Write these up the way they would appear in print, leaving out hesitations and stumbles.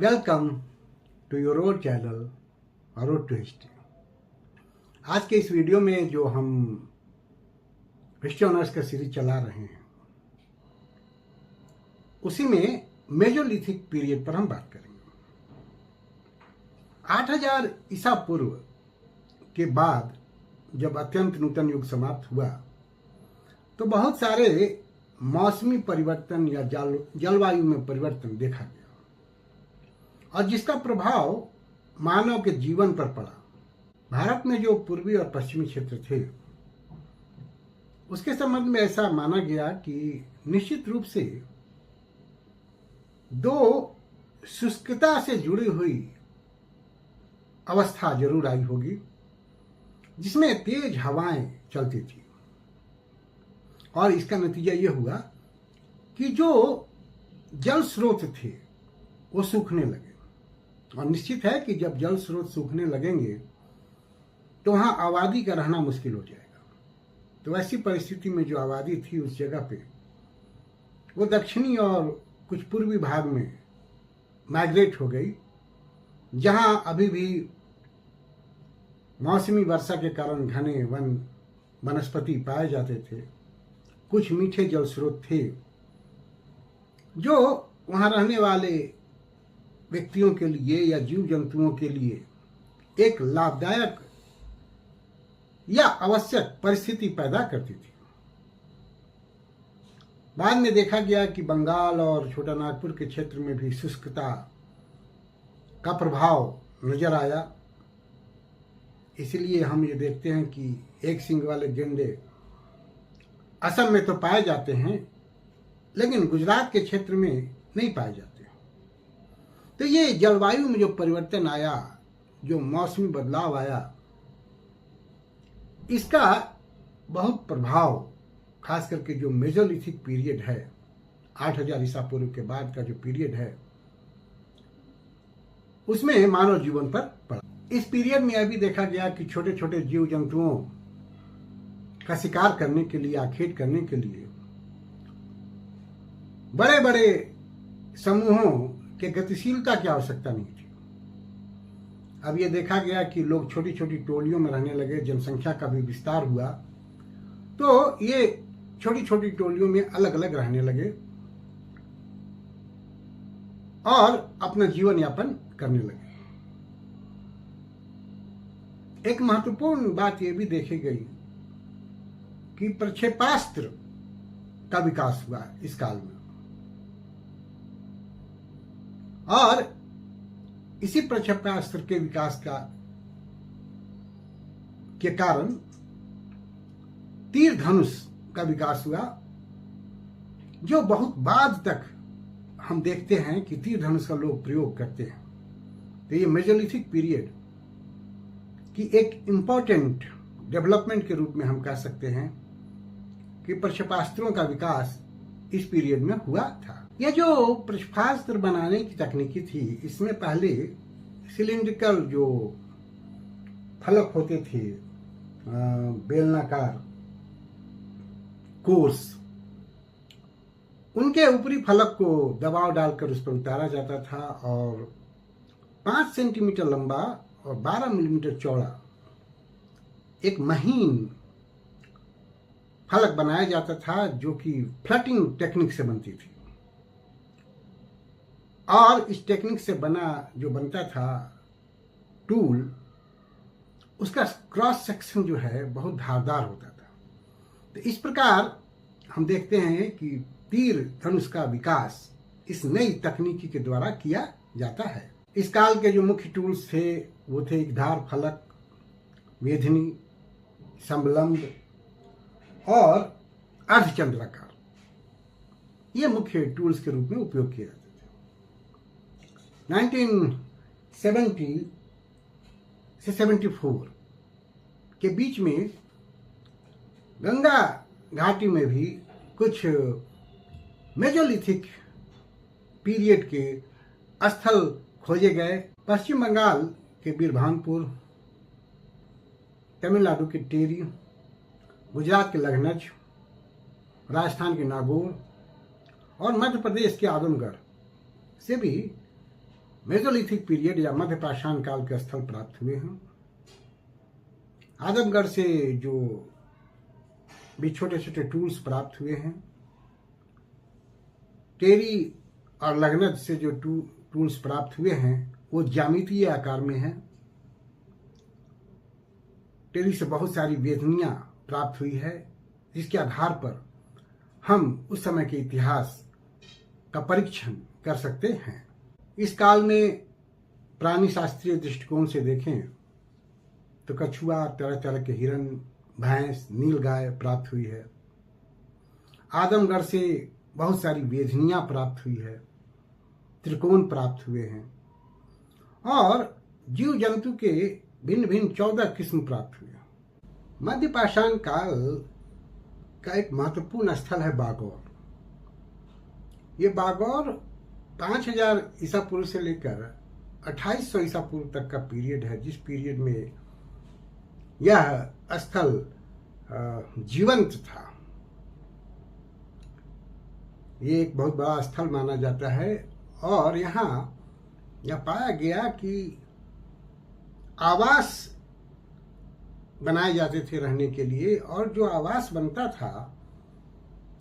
Welcome to your old channel road to history. आज के इस वीडियो में जो हम हिस्ट्री ऑनर्स का सीरीज चला रहे हैं उसी में मेजोलिथिक पीरियड पर हम बात करेंगे। 8000 ईसा पूर्व के बाद जब अत्यंत नूतन युग समाप्त हुआ तो बहुत सारे मौसमी परिवर्तन या जलवायु में परिवर्तन देखा गया और जिसका प्रभाव मानव के जीवन पर पड़ा। भारत में जो पूर्वी और पश्चिमी क्षेत्र थे उसके संबंध में ऐसा माना गया कि निश्चित रूप से दो शुष्कता से जुड़ी हुई अवस्था जरूर आई होगी जिसमें तेज हवाएं चलती थी और इसका नतीजा यह हुआ कि जो जल स्रोत थे वो सूखने लगे। और निश्चित है कि जब जल स्रोत सूखने लगेंगे तो वहां आबादी का रहना मुश्किल हो जाएगा। तो ऐसी परिस्थिति में जो आबादी थी उस जगह पे वो दक्षिणी और कुछ पूर्वी भाग में माइग्रेट हो गई, जहां अभी भी मौसमी वर्षा के कारण घने वनस्पति पाए जाते थे। कुछ मीठे जल स्रोत थे जो वहां रहने वाले व्यक्तियों के लिए या जीव जंतुओं के लिए एक लाभदायक या आवश्यक परिस्थिति पैदा करती थी। बाद में देखा गया कि बंगाल और छोटा नागपुर के क्षेत्र में भी शुष्कता का प्रभाव नजर आया। इसलिए हम ये देखते हैं कि एक सींग वाले गेंडे असम में तो पाए जाते हैं लेकिन गुजरात के क्षेत्र में नहीं पाए जाते। तो ये जलवायु में जो परिवर्तन आया, जो मौसमी बदलाव आया, इसका बहुत प्रभाव खास करके जो मेजोलिथिक पीरियड है 8000 ईसा पूर्व के बाद का जो पीरियड है उसमें मानव जीवन पर पड़ा। इस पीरियड में यह भी देखा गया कि छोटे छोटे जीव जंतुओं का शिकार करने के लिए, आखेट करने के लिए बड़े बड़े समूहों के गतिशीलता की आवश्यकता नहीं थी। अब यह देखा गया कि लोग छोटी छोटी टोलियों में रहने लगे, जनसंख्या का भी विस्तार हुआ तो ये छोटी छोटी टोलियों में अलग अलग रहने लगे और अपना जीवन यापन करने लगे। एक महत्वपूर्ण बात यह भी देखी गई कि प्रक्षेपास्त्र का विकास हुआ इस काल में और इसी प्रक्षेपास्त्र के विकास के कारण तीर धनुष का विकास हुआ, जो बहुत बाद तक हम देखते हैं कि तीर धनुष का लोग प्रयोग करते हैं। तो ये मेजोलिथिक पीरियड की एक इंपॉर्टेंट डेवलपमेंट के रूप में हम कह सकते हैं कि प्रक्षेपास्त्रों का विकास इस पीरियड में हुआ था। यह जो प्रक्षेपास्त्र बनाने की तकनीकी थी, इसमें पहले सिलिंड्रिकल जो फलक होते थे, बेलनाकार कोर्स, उनके ऊपरी फलक को दबाव डालकर उस पर उतारा जाता था और 5 सेंटीमीटर लंबा और 12 मिलीमीटर चौड़ा एक महीन फलक बनाया जाता था जो कि फ्लटिंग टेक्निक से बनती थी। और इस टेक्निक से बनता था टूल, उसका क्रॉस सेक्शन जो है बहुत धारदार होता था। तो इस प्रकार हम देखते हैं कि तीर धनुष का विकास इस नई तकनीकी के द्वारा किया जाता है। इस काल के जो मुख्य टूल्स थे वो थे एक धार फलक, वेधनी, समलंब और अर्धचंद्राकार। ये मुख्य टूल्स के रूप में उपयोग किए जाते थे। 1970 से 74 के बीच में गंगा घाटी में भी कुछ मेजोलिथिक पीरियड के स्थल खोजे गए। पश्चिम बंगाल के बीरभानपुर, तमिलनाडु के टेरी, गुजरात के लखनऊ, राजस्थान के नागौर और मध्य प्रदेश के आजमगढ़ से भी मेसोलिथिक पीरियड या मध्य पाषाण काल के स्थल प्राप्त हुए हैं। आजमगढ़ से जो भी छोटे छोटे टूल्स प्राप्त हुए हैं, टेरी और लगनज से जो टूल्स प्राप्त हुए हैं वो ज्यामितीय आकार में हैं। टेरी से बहुत सारी वेदनियां प्राप्त हुई है, जिसके आधार पर हम उस समय के इतिहास का परीक्षण कर सकते हैं। इस काल में प्राणी शास्त्रीय दृष्टिकोण से देखें तो कछुआ, तरह तरह के हिरन, भैंस, नीलगाय प्राप्त हुई है। आदमगढ़ से बहुत सारी वेदनियां प्राप्त हुई है, त्रिकोण प्राप्त हुए हैं और जीव जंतु के भिन्न भिन्न 14 किस्म प्राप्त हुए। मध्य पाषाण काल का एक महत्वपूर्ण स्थल है बागौर। ये बागौर 5000 ईसा पूर्व से लेकर 2800 ईसा पूर्व तक का पीरियड है, जिस पीरियड में यह स्थल जीवंत था। ये एक बहुत बड़ा स्थल माना जाता है और यहाँ यह पाया गया कि आवास बनाए जाते थे रहने के लिए, और जो आवास बनता था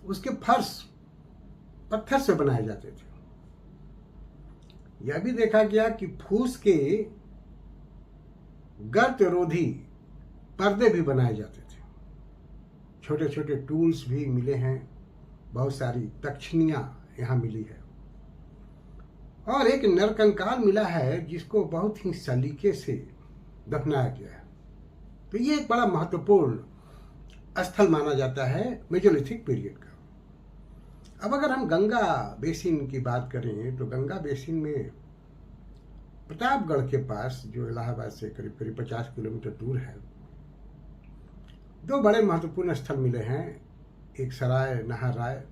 उसके फर्श पत्थर से बनाए जाते थे। यह भी देखा गया कि फूस के गर्त रोधी पर्दे भी बनाए जाते थे। छोटे छोटे टूल्स भी मिले हैं, बहुत सारी दक्षिणियां यहाँ मिली है और एक नरकंकाल मिला है जिसको बहुत ही सलीके से दफनाया गया है। तो ये एक बड़ा महत्वपूर्ण स्थल माना जाता है मेसोलिथिक पीरियड का। अब अगर हम गंगा बेसिन की बात करें तो गंगा बेसिन में प्रतापगढ़ के पास, जो इलाहाबाद से करीब करीब 50 किलोमीटर दूर है, दो बड़े महत्वपूर्ण स्थल मिले हैं। एक सराय नहाराय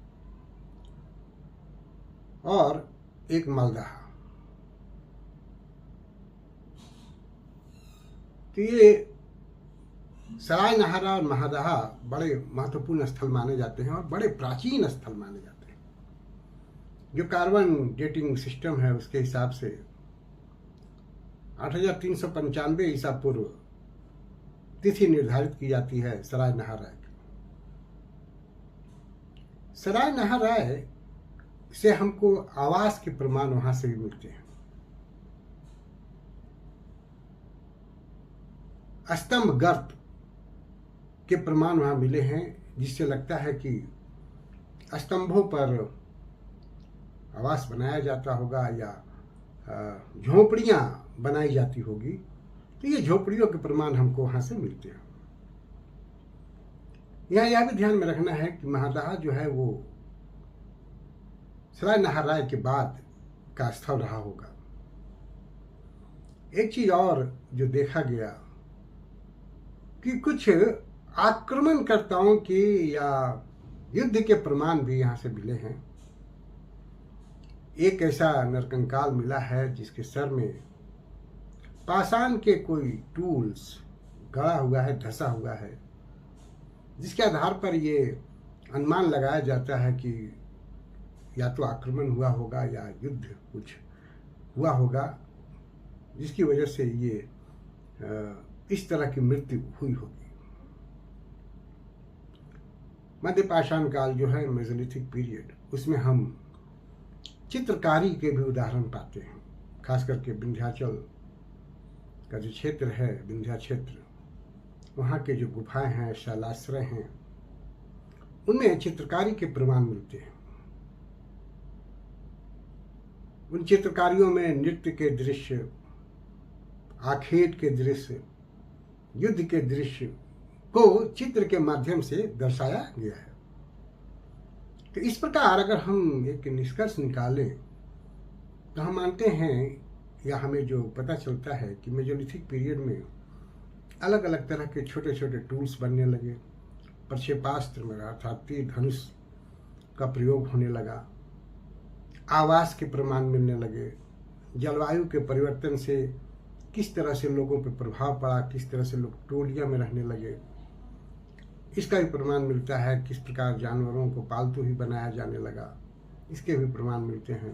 और एक मलदहा। तो ये सराय नहारा और महदहा बड़े महत्वपूर्ण स्थल माने जाते हैं और बड़े प्राचीन स्थल माने जाते हैं। जो कार्बन डेटिंग सिस्टम है उसके हिसाब से 8395 ईसा पूर्व तिथि निर्धारित की जाती है सराय नहाराय की। सराय नहाराय से हमको आवास के प्रमाण वहां से भी मिलते हैं। स्तंभ गर्त के प्रमाण वहां मिले हैं, जिससे लगता है कि स्तंभों पर आवास बनाया जाता होगा या झोपड़ियां बनाई जाती होगी। तो ये झोपड़ियों के प्रमाण हमको वहां से मिलते हैं। यहाँ यह भी ध्यान में रखना है कि महदहा जो है वो सराय नहाराय के बाद का स्थल रहा होगा। एक चीज और जो देखा गया कि कुछ आक्रमणकर्ताओं के या युद्ध के प्रमाण भी यहाँ से मिले हैं। एक ऐसा नरकंकाल मिला है जिसके सर में पाषाण के कोई टूल्स गड़ा हुआ है, धंसा हुआ है, जिसके आधार पर ये अनुमान लगाया जाता है कि या तो आक्रमण हुआ होगा या युद्ध कुछ हुआ होगा, जिसकी वजह से ये इस तरह की मृत्यु हुई होगी। मध्य पाषाण काल जो है मेसोलिथिक पीरियड, उसमें हम चित्रकारी के भी उदाहरण पाते हैं। खास करके विंध्याचल का जो क्षेत्र है, विंध्या क्षेत्र, वहाँ के जो गुफाएं हैं, शैलाश्रय हैं, उनमें चित्रकारी के प्रमाण मिलते हैं। उन चित्रकारियों में नृत्य के दृश्य, आखेट के दृश्य, युद्ध के दृश्य को चित्र के माध्यम से दर्शाया गया है। तो इस प्रकार अगर हम एक निष्कर्ष निकालें तो हम मानते हैं या हमें जो पता चलता है कि मेसोलिथिक पीरियड में अलग अलग तरह के छोटे छोटे टूल्स बनने लगे। प्रक्षेपास्त्र में अर्थात तीर धनुष का प्रयोग होने लगा, आवास के प्रमाण मिलने लगे, जलवायु के परिवर्तन से किस तरह से लोगों पर प्रभाव पड़ा, किस तरह से लोग टोलियों में रहने लगे, इसका भी प्रमाण मिलता है। किस प्रकार जानवरों को पालतू ही बनाया जाने लगा, इसके भी प्रमाण मिलते हैं।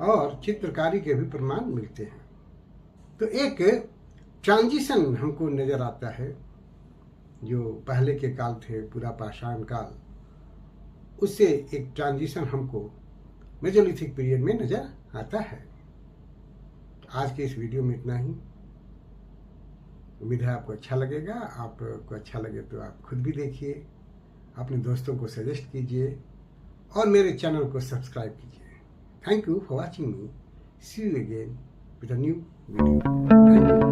और चित्रकारी के भी प्रमाण मिलते हैं। तो एक ट्रांजिशन हमको नजर आता है, जो पहले के काल थे पूरा पाषाण काल, उससे एक ट्रांजिशन हमको मेसोलिथिक पीरियड में नजर आता है। आज के इस वीडियो में इतना ही। उम्मीद है आपको अच्छा लगेगा। आपको अच्छा लगे तो आप खुद भी देखिए, अपने दोस्तों को सजेस्ट कीजिए और मेरे चैनल को सब्सक्राइब कीजिए। Thank you for watching me. See you again with a new video. Thank you.